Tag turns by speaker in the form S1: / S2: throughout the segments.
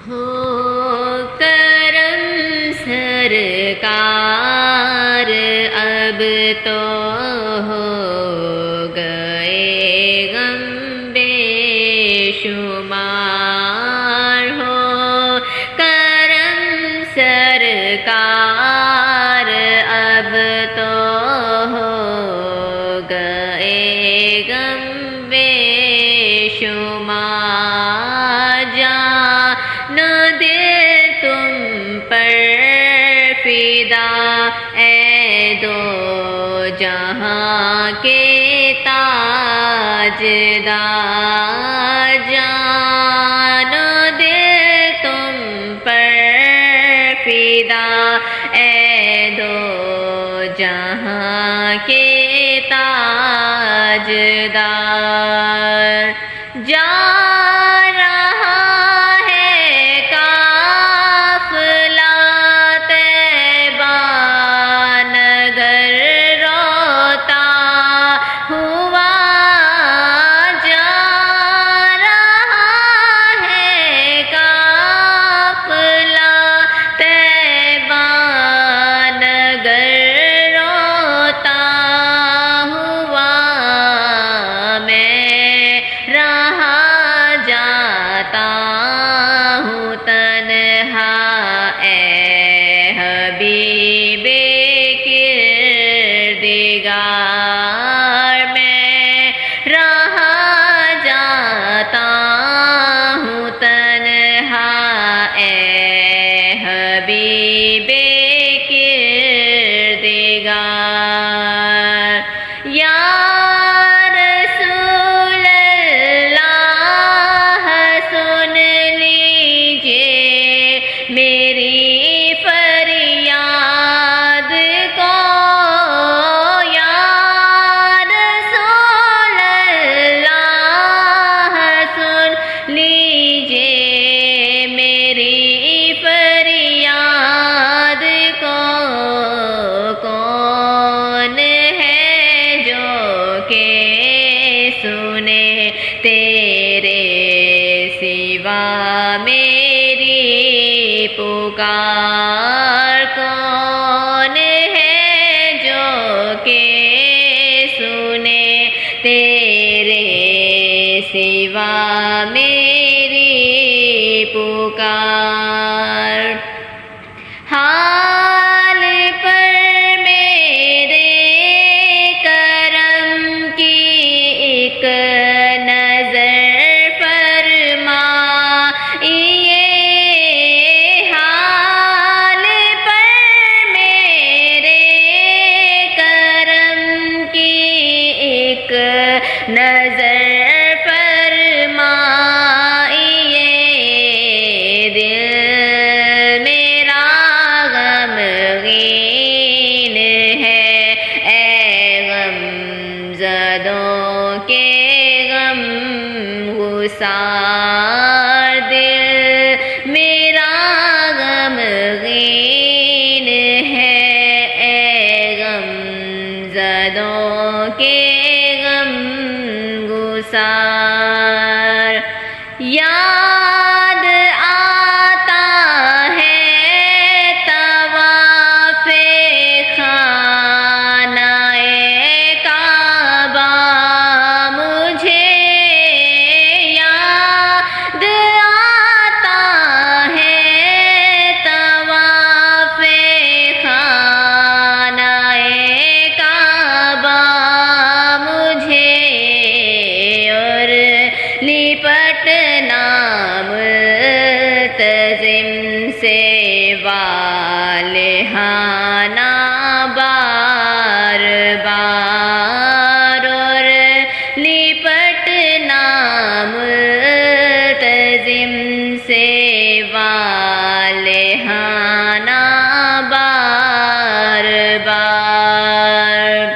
S1: ہو کرم سرکار اب تو ہو گئے غم بے شمار ہو کرم سرکار اب تو ہو گئے غم بے شمار جان دل تم پر فدا اے دو جہاں کے تاجدار جان دل تم پر فدا اے دو جہاں کے تاجدار جا رہا ہے قافلہ طیبہ نگر روتا ہوا جا رہا ہے قافلہ طیبہ نگر روتا ہوا میں رہا جاتا ہوں تنہا اے حبیب کردگار میں رہا جاتا ہوں تنہا اے حبیب کردگار یا رسول اللہ سن لیجیے میری فریاد کو یا رسول اللہ سن لیجیے میری فریاد کو کون ہے جو کہ سنے تیرے سوا میری پکار کون ہے جو کہ سنے تیرے سوا میری پکار حال پر میرے کرم کی ایک نظر فرمائیے حال پر میرے کرم کی ایک نظر فرمائیے دل میرا غمگین ہے اے غم زدوں کے غم گسار دل میرا غمگین ہے اے غم زدوں کے غم گسار یاد آتا ہے طواف خانہ کعبہ مجھے یاد آتا ہے طواف خانہ کعبہ مجھے اور لپٹنا ملتزم سے والہانہ بار بار اور لپٹنا ملتزم سے والہانہ بار بار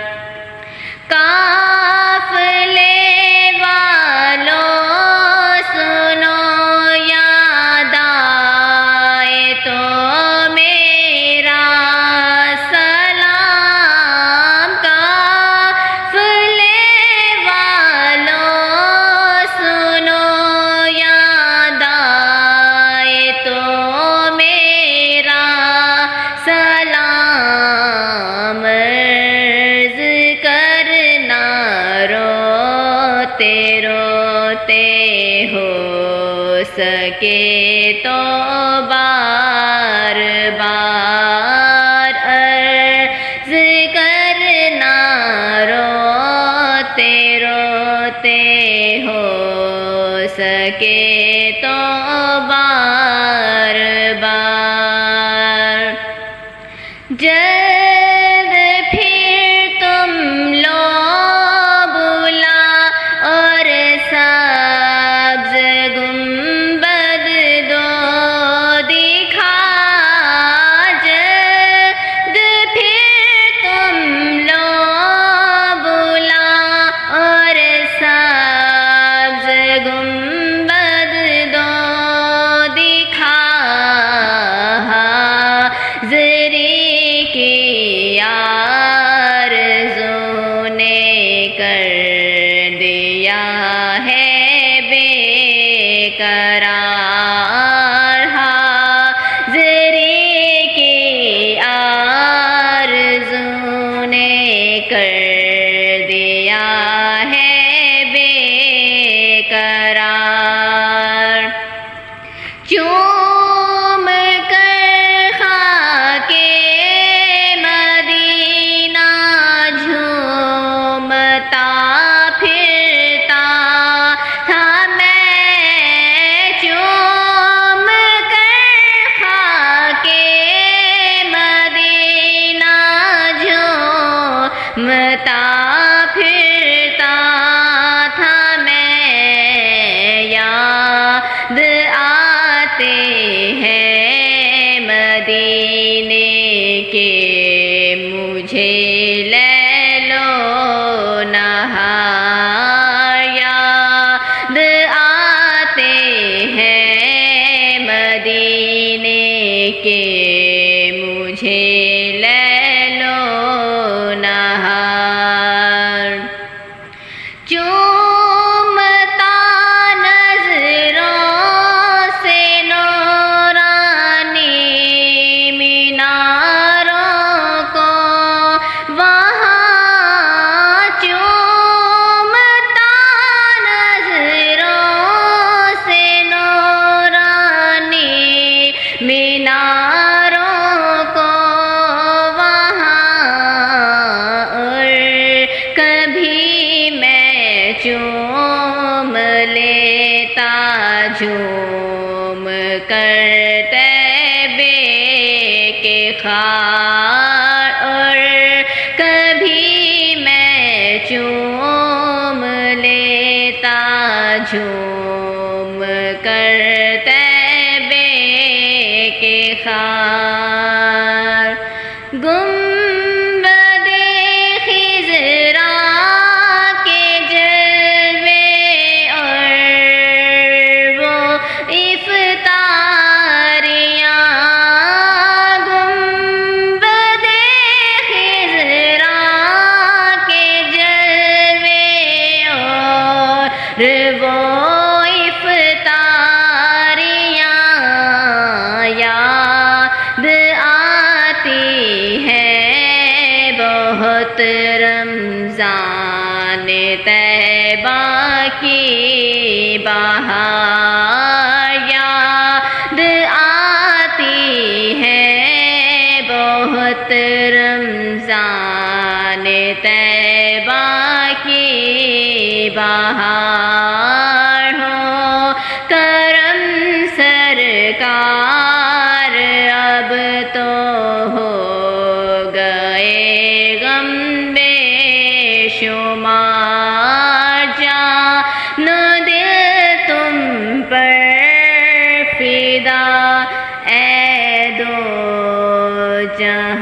S1: قافلے والوں سنو یاد آئے تو میرا سلام قافلے والوں سنو یاد ہو سکے تو بار بار عرض کرنا، روتے روتے ہو سکے تو بار بار۔ جلد پھر تم لو بلا اور سبز گنبد دو دکھا، جلد پھر تم لو بلا اور سبز گنبد دو دکھا، حاضری کی آرزو نے کر دیا ہے بے قرار، حاضری کی آرزو نے کر دیا ہے بے قرار۔ چوم کر خاک مدینہ جھومتا پھرتا تھا میں، چوم کر خاک مدینہ جھومتا پھرتا تھا میں، یاد آتے ہیں مدینے کے مجھے لیل و نہار، یاد آتے ہیں مدینے کے مجھے لیل و نہار۔ چومتا نظروں سے نورانی میناروں کو وہاں، چومتا نظروں سے نورانی میناروں کو وہاں، اور کبھی میں چوم لیتا جھوم کر طیبے کے خار، اور کبھی میں چوم لیتا جھوم کر طیبے کے خار۔ گنبد خضرا کے جلوے اور وہ افطاریاں، گنبد خضرا کے جلوے اور وہ افطاریاں، یاد آتی ہے بہت رمضان طیبہ کی بہار، یاد آتی ہے بہت رمضان طیبہ کی بہار، ہو کرم سرکار اب تو ہو گئے غم بے شمار، جان دل تم پر فدا اے دو جہاں۔